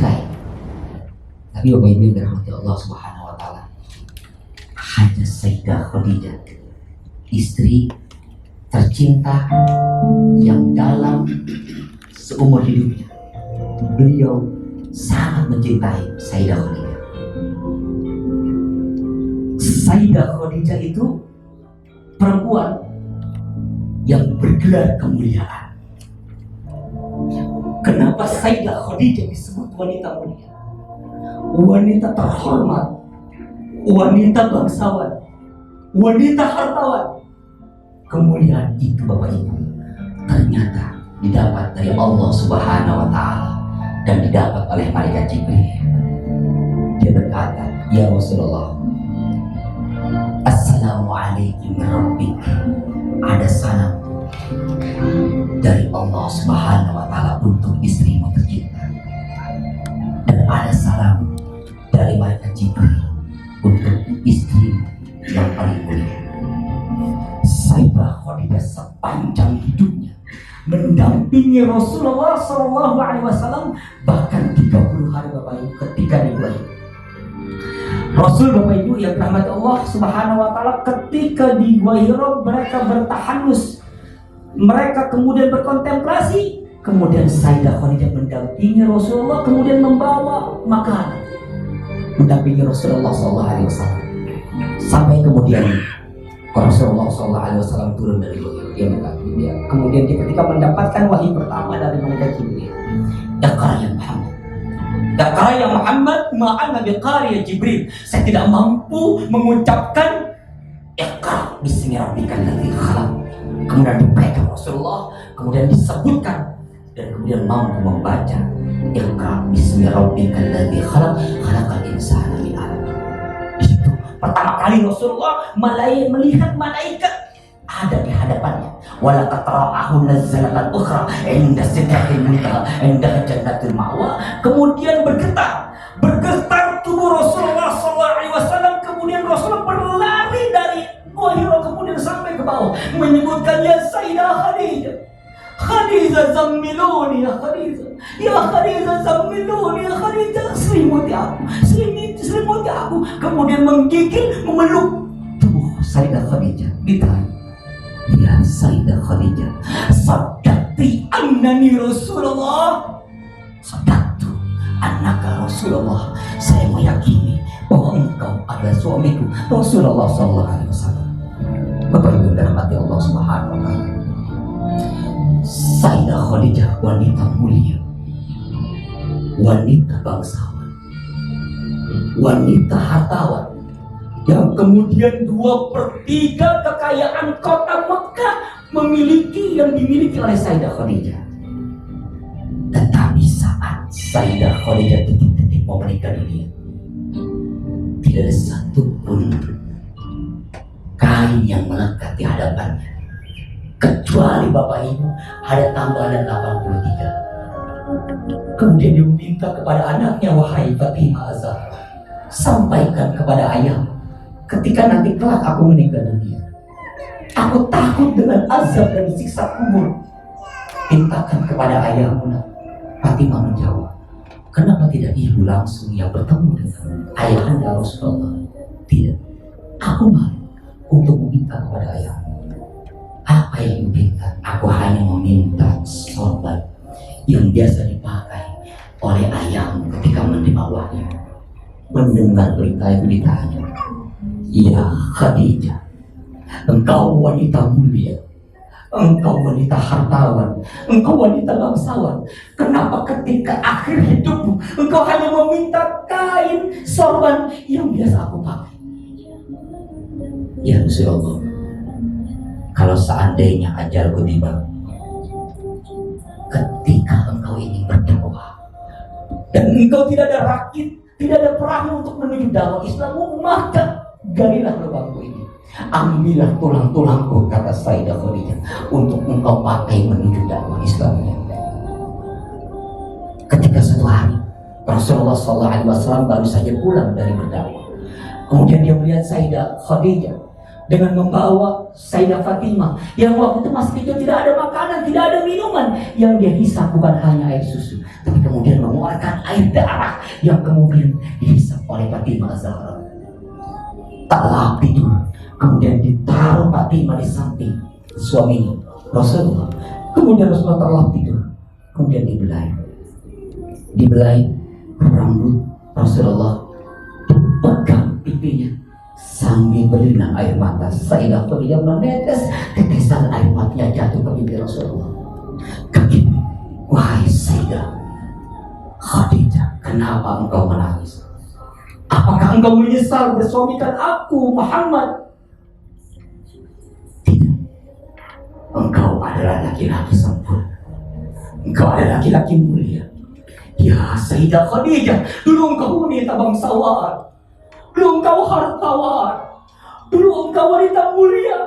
cintai. Tapi Bapak Ibu dirahmati Allah Subhanahu wa taala, hanya Sayyidah Khadijah, istri tercinta yang dalam seumur hidupnya beliau sangat mencintai Sayyidah Khadijah. Sayyidah Khadijah itu perempuan yang bergelar kemuliaan. Kenapa Sayyidah Khadijah disebut wanita mulia? Wanita terhormat, wanita bangsawan, wanita hartawan. Kemuliaan itu Bapak Ibu ternyata didapat dari Allah Subhanahu wa taala dan didapat oleh malaikat Jibril. Dia berkata, "Ya Rasulullah, Assalamualaikum rabbik." Ada salam dari Allah Subhanahu wa taala untuk istrimu tercinta. Dan ada salam dari malaikat Jibril untuk istrimu yang paling mulia. Sayyidah Khadijah sepanjang hidupnya mendampingi Rasulullah SAW, bahkan 30 hari Bapak Ibu ketika dibuai. Rasul Bapak Ibu yang dirahmati Allah Subhanahu wa taala, ketika di Gua Hira mereka bertahanus, mereka kemudian berkontemplasi, kemudian Sayyidah Khadijah mendampingi Rasulullah, kemudian membawa makanan mendampingi Rasulullah SAW sampai kemudian Rasulullah SAW turun dari Gua Hira. Dia mengatakan, kemudian ketika mendapatkan wahyu pertama dari malaikat Jibril, "Iqra ya Muhammad, Iqra ya Muhammad, ma'ana biqari ya Jibril." Saya tidak mampu mengucapkan Iqra bismi rabbikal ladzi khalaq. Kemudian dipegang Rasulullah, kemudian disebutkan dan kemudian mampu membaca Iqra bismi rabbikal ladzi khalaq, khalaqal insana min 'alaq. Di situ pertama kali Rasulullah melihat malaikat ada di hadapannya. Walaqad ra'ahu nazzalatan ukhra 'inda sidratil muntaha 'inda jannatil ma'wa. Kemudian bergetar tubuh Rasulullah SAW. Kemudian Rasulullah berlari dari Gua Hira kemudian sampai ke bawah menyebutkan, "Ya Sayyidah Khadijah, Khadijah zammiluni ya Khadijah, ya Khadijah zammiluni ya Khadijah, selimuti aku, selimuti aku." Kemudian menggigil, memeluk tubuh Sayyidah Khadijah. Ditanya, "Ya Sayyidah Khadijah, sadaqti annani Rasulullah?" "Sadaqtu annaka Rasulullah." Saya meyakini bahwa engkau adalah suamiku Rasulullah SAW. Bapak Ibu dirahmati Allah Subhanahu wa taala, Sayyidah Khadijah wanita mulia, wanita bangsawan, wanita hartawan, yang kemudian 2/3 kekayaan kota Mekah yang dimiliki oleh Sayyidah Khadijah. Tetapi saat Sayyidah Khadijah detik-detik mau meninggal dunia, tidak ada satupun kain yang melekat di hadapannya, kecuali Bapak Ibu ada tambahan 83. Kemudian dia meminta kepada anaknya, "Wahai Fatimah Az-Zahra, sampaikan kepada ayah, ketika nanti kelak aku meninggal dunia, aku takut dengan azab dan siksa kubur. Mintakan kepada ayahmu." Fatimah menjawab, "Kenapa tidak ibu langsung yang bertemu dengan ayahanda Rasulullah?" "Tidak, aku malu untuk meminta kepada ayahmu. Apa yang diminta? Aku hanya meminta sorban yang biasa dipakai oleh ayahmu ketika menerima wahyu." Mendengar berita itu ditanya, "Ya Khadijah, engkau wanita mulia, engkau wanita hartawan, engkau wanita bangsawan, kenapa ketika akhir hidupmu engkau hanya meminta kain sorban yang biasa aku pakai?" "Ya Rasulullah, kalau seandainya ajalku tiba, ketika engkau ingin berdakwah dan engkau tidak ada rakit, tidak ada perahu untuk menuju dakwah Islammu, maka galilah lubangku ini, ambillah tulang-tulangku," kata Sayyidah Khadijah, "untuk engkau pakai menuju dakwah Islamnya." Ketika suatu hari Rasulullah SAW baru saja pulang dari berdakwah, kemudian dia melihat Sayyidah Khadijah dengan membawa Sayyidah Fatimah yang waktu itu masih kecil, tidak ada makanan, tidak ada minuman. Yang dia hisap bukan hanya air susu, tapi kemudian mengeluarkan air darah yang kemudian dihisap oleh Fatimah Az-Zahra. Tak lama tidur, kemudian ditaruh Fatimah di samping suaminya Rasulullah. Kemudian Rasulullah terlelap tidur, kemudian dibelai rambut Rasulullah, dipegang pipinya sambil berlinang air mata. Sayyidah Khadijah menetes tetesan air matanya jatuh ke pipi Rasulullah. Begini, wahai Sayyidah Khadijah, kenapa engkau menangis? Apakah engkau menyesal bersuamikan aku Muhammad? Tidak. Engkau adalah laki-laki sempurna. Engkau adalah laki-laki mulia. Ya Sayyidah Khadijah, dulu engkau wanita bangsawan, dulu engkau hartawan, dulu engkau wanita mulia,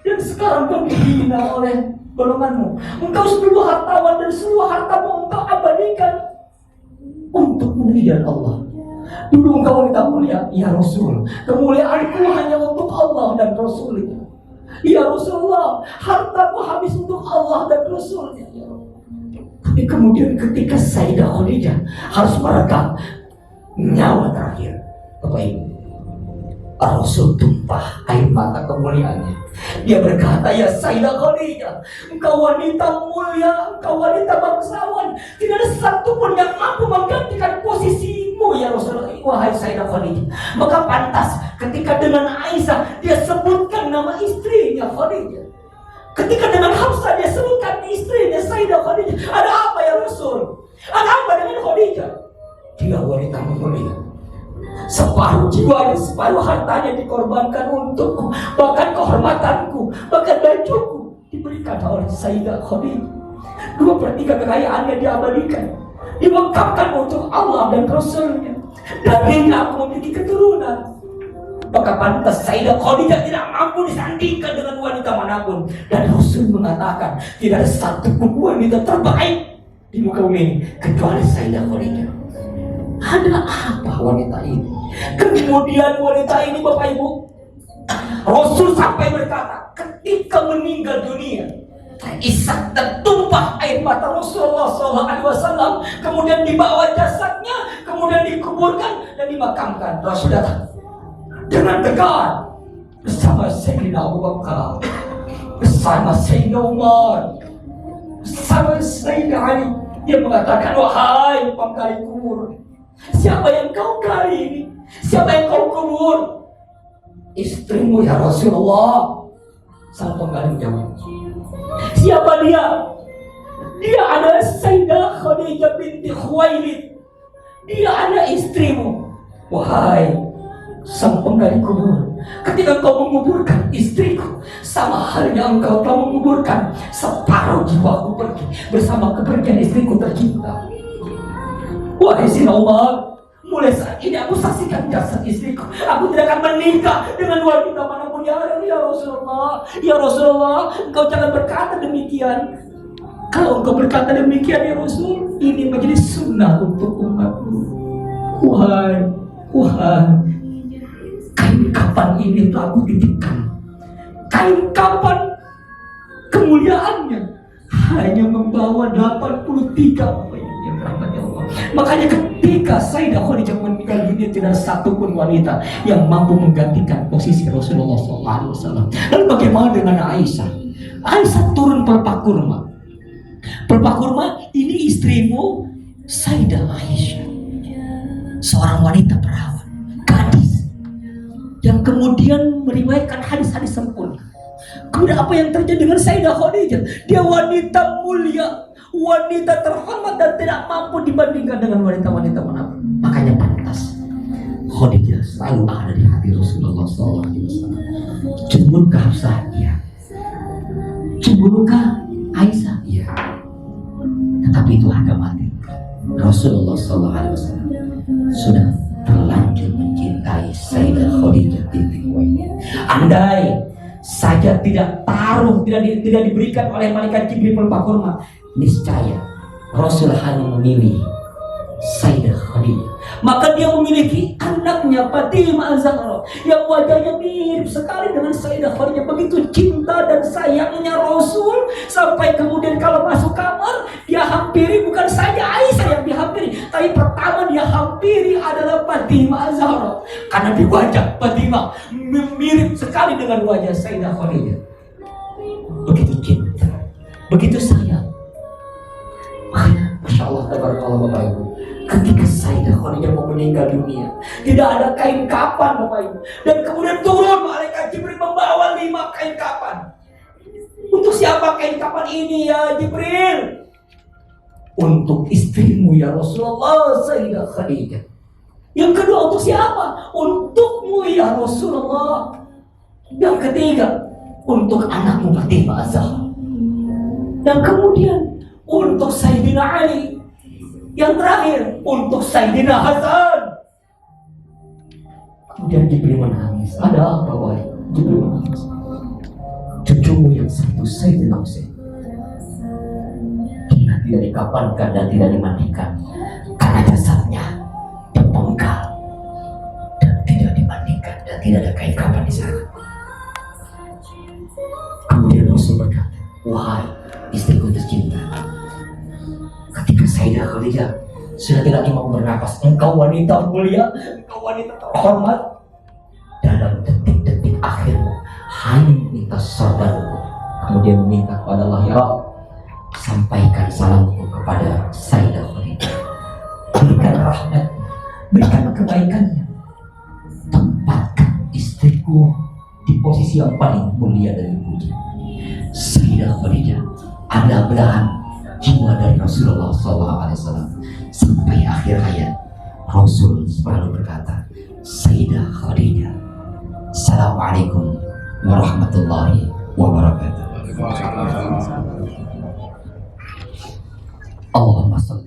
dan sekarang kau dihina oleh golonganmu. Engkau dulu hartawan dan seluruh hartamu engkau abadikan untuk kemuliaan Allah. Dulu engkau wanita mulia, ya Rasul, kemuliaanku hanya untuk Allah dan Rasulnya. Ya Rasulullah, hartaku habis untuk Allah dan Rasulnya. Tapi kemudian ketika Sayyidah Khadijah harus meregang nyawa terakhir, Bapak Ibu, Rasul tumpah air mata kemuliaannya. Dia berkata, ya Sayyidah Khadijah, engkau wanita mulia, engkau wanita bangsawan, tidak ada satu pun yang mampu menggantikan posisimu ya Rasulullah, wahai Sayyidah Khadijah. Maka pantas ketika dengan Aisyah dia sebutkan nama istrinya Khadijah, ketika dengan Hafsah dia sebutkan istrinya Sayyidah Khadijah. Ada apa ya Rasul? Ada apa dengan Khadijah? Dia wanita mulia, separuh jiwanya, separuh hartanya dikorbankan untukku, bahkan kehormatanku, bahkan bajuku diberikan oleh Sayyidah Khadijah. 2/3 kekayaannya diabadikan, diwakafkan untuk Allah dan Rasulnya. Darinya aku memiliki keturunan. Maka pantas Sayyidah Khadijah tidak mampu disandingkan dengan wanita manapun. Dan Rasul mengatakan tidak ada satupun wanita terbaik di muka bumi ini kecuali Sayyidah Khadijah. Ada apa wanita ini? Kemudian wanita ini, Bapak Ibu, Rasul sampai berkata ketika meninggal dunia, isak tertumpah air mata Rasulullah SAW. Kemudian dibawa jasadnya, kemudian dikuburkan dan dimakamkan. Rasul datang dengan tegar bersama Sayyidina Abu Bakar, bersama Sayyidina Umar, bersama Sayyidina Ali. Dia mengatakan, wahai penggali kubur, siapa yang kau gali ini? Siapa yang kau kubur? Istrimu ya Rasulullah. Sang penggali menjawab, siapa dia? Dia adalah Sayyidah Khadijah binti Khuwailid. Dia adalah istrimu. Wahai sang penggali kubur, ketika engkau menguburkan istriku, sama halnya engkau telah menguburkan separuh jiwaku pergi bersama kepergian istriku tercinta. Wahai Sayyidina Umar, mulai saat ini aku saksikan jasad istriku. Aku tidak akan menikah dengan wanita manapun. Ya Rasulullah, ya Rasulullah, engkau jangan berkata demikian. Kalau engkau berkata demikian ya Rasul, ini menjadi sunnah untuk umatmu. Wahai kain kapan ini telah aku titipkan. Kain kapan kemuliaannya hanya membawa 83 yang rahmatnya Allah. Makanya ketika Sayyidah Khadijah meninggal dunia, tidak ada satupun wanita yang mampu menggantikan posisi Rasulullah SAW. Lalu bagaimana dengan Aisyah? Aisyah turun pelepah kurma. Pelepah kurma ini istrimu Sayyidah Aisyah, seorang wanita perawan, gadis yang kemudian meriwayatkan hadis-hadis sempurna. Kemudian apa yang terjadi dengan Sayyidah Khadijah? Dia wanita mulia, wanita terhormat dan tidak mampu dibandingkan dengan wanita-wanita manapun. Makanya pantas Khadijah selalu ada di hati Rasulullah SAW. Cemburukah Hafsah? Iya. Cemburukah Aisyah? Iya. Tetapi itu harga mati. Rasulullah SAW sudah terlanjur mencintai Sayyidah Khadijah binti Khuwailid. Andai saja tidak diberikan oleh malaikat Jibril pelepah kurma, niscaya Rasul hanya memilih Sayyidah Khadijah. Maka dia memiliki anaknya Fatimah Az-Zahra yang wajahnya mirip sekali dengan Sayyidah Khadijah. Begitu cinta dan sayangnya Rasul, sampai kemudian kalau masuk kamar dia hampiri, bukan saja Aisyah yang dihampiri, tapi pertama Fatimah Az-Zahra, karena di wajah Fatimah mirip sekali dengan wajah Sayyidah Khadijah. Begitu cinta, begitu sayang. Makanya Masya Allah tabarakallah Bapak Ibu, ketika Sayyidah Khadijah mau meninggal dunia, tidak ada kain kapan Bapak Ibu, dan kemudian turun malaikat Jibril membawa 5 kain kapan. Untuk siapa kain kapan ini ya Jibril? Untuk istrimu ya Rasulullah Sayyidah Khadijah. Yang kedua untuk siapa? Untukmu ya Rasulullah. Yang ketiga untuk anakmu Fatimah Az-Zahra. Yang kemudian untuk Sayyidina Ali. Yang terakhir untuk Sayyidina Hasan. Kemudian Jibril menangis. Ada apa wahai? Jibril menangis. Cucumu yang satu Sayyidina Husain tidak dikapankan dan tidak dimandikan karena jasadnya terpenggal dan tidak dimandikan dan tidak ada kain kapan di sana. Kemudian Rasul berkata, wahai istriku tercinta, ketika Sayyidah Khadijah sudah tidak mau bernapas, engkau wanita mulia, engkau wanita terhormat, dalam detik-detik akhirmu hanya minta sadarmu. Kemudian meminta kepada Allah, ya Allah, sampaikan salamku kepada Sayyidah Khadijah, berikan rahmat, berikan kebaikannya, tempatkan istriku di posisi yang paling mulia dan dipuji. Sayyidah Khadijah ada belahan jiwa dari Rasulullah SAW. Sampai akhir hayat Rasul selalu berkata, Sayyidah Khadijah, Assalamualaikum warahmatullahi wabarakatuh. Allahumma salli